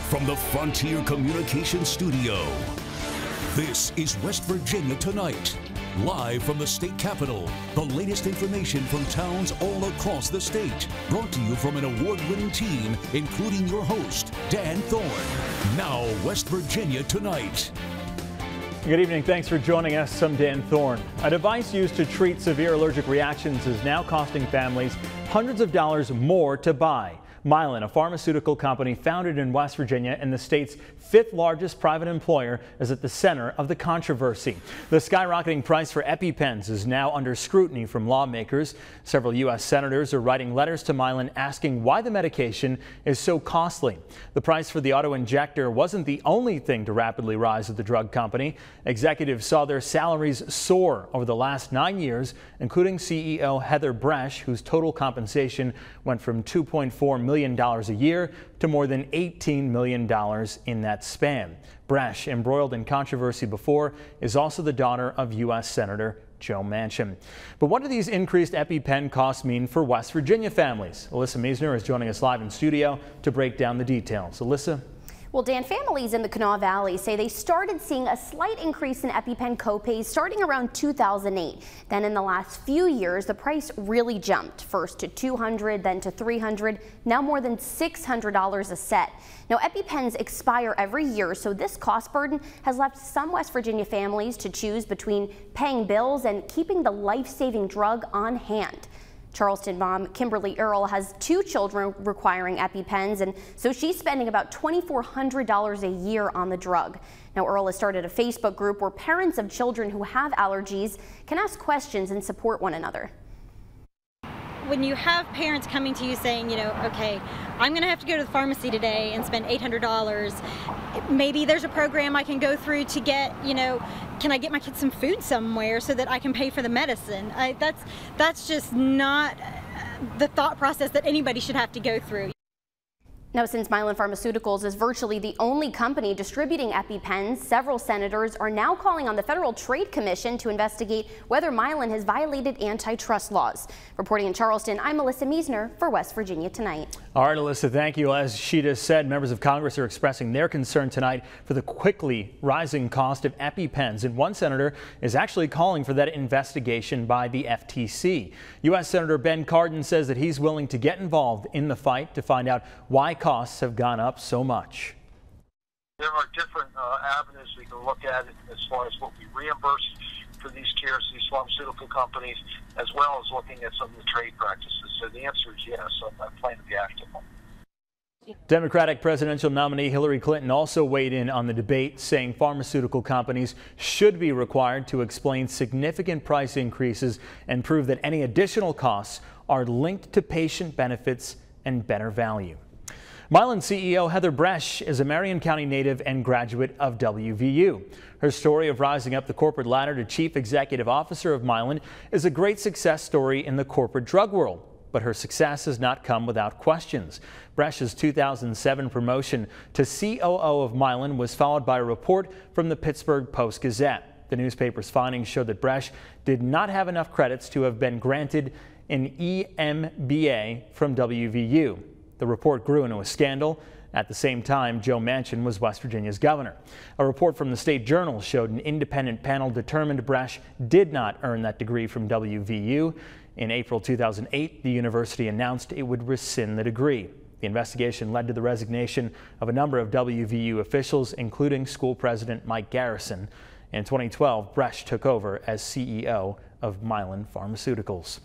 from the Frontier Communications Studio. This is West Virginia Tonight. Live from the state capitol, the latest information from towns all across the state. Brought to you from an award-winning team, including your host, Dan Thorne. Now, West Virginia Tonight. Good evening. Thanks for joining us. I'm Dan Thorne. A device used to treat severe allergic reactions is now costing families hundreds of dollars more to buy. Mylan, a pharmaceutical company founded in West Virginia and the state's fifth largest private employer, is at the center of the controversy. The skyrocketing price for Epi-Pens is now under scrutiny from lawmakers. Several U.S. senators are writing letters to Mylan asking why the medication is so costly. The price for the auto-injector wasn't the only thing to rapidly rise at the drug company. Executives saw their salaries soar over the last 9 years, including CEO Heather Bresch, whose total compensation went from $2.4 million a year to more than $18 million in that span. Bresch, embroiled in controversy before, is also the daughter of U.S. Senator Joe Manchin. But what do these increased Epi-Pen costs mean for West Virginia families? Alyssa Meisner is joining us live in studio to break down the details. Alyssa? Well, Dan, families in the Kanawha Valley say they started seeing a slight increase in Epi-Pen copays starting around 2008. Then in the last few years, the price really jumped, first to $200, then to $300, now more than $600 a set. Now, Epi-Pens expire every year, so this cost burden has left some West Virginia families to choose between paying bills and keeping the life-saving drug on hand. Charleston mom Kimberly Earle has 2 children requiring Epi-Pens, and so she's spending about $2,400 a year on the drug. Now, Earle has started a Facebook group where parents of children who have allergies can ask questions and support one another. When you have parents coming to you saying, okay, I'm going to have to go to the pharmacy today and spend $800. Maybe there's a program I can go through to get, can I get my kids some food somewhere so that I can pay for the medicine? That's just not the thought process that anybody should have to go through. Now, since Mylan Pharmaceuticals is virtually the only company distributing Epi-Pens, several senators are now calling on the Federal Trade Commission to investigate whether Mylan has violated antitrust laws. Reporting in Charleston, I'm Alyssa Meisner for West Virginia Tonight. All right, Alyssa, thank you. As she just said, members of Congress are expressing their concern tonight for the quickly rising cost of Epi-Pens, and one senator is actually calling for that investigation by the FTC. U.S. Senator Ben Cardin says that he's willing to get involved in the fight to find out why costs have gone up so much. There are different avenues we can look at as far as what we reimburse for these cares, these pharmaceutical companies, as well as looking at some of the trade practices. So the answer is yes, I plan to be active on it. Democratic presidential nominee Hillary Clinton also weighed in on the debate, saying pharmaceutical companies should be required to explain significant price increases and prove that any additional costs are linked to patient benefits and better value. Mylan CEO Heather Bresch is a Marion County native and graduate of WVU. Her story of rising up the corporate ladder to chief executive officer of Mylan is a great success story in the corporate drug world. But her success has not come without questions. Bresch's 2007 promotion to COO of Mylan was followed by a report from the Pittsburgh Post-Gazette. The newspaper's findings showed that Bresch did not have enough credits to have been granted an EMBA from WVU. The report grew into a scandal. At the same time, Joe Manchin was West Virginia's governor. A report from the State Journal showed an independent panel determined Bresch did not earn that degree from WVU. In April 2008, the university announced it would rescind the degree. The investigation led to the resignation of a number of WVU officials, including school president Mike Garrison. In 2012, Bresch took over as CEO of Mylan Pharmaceuticals.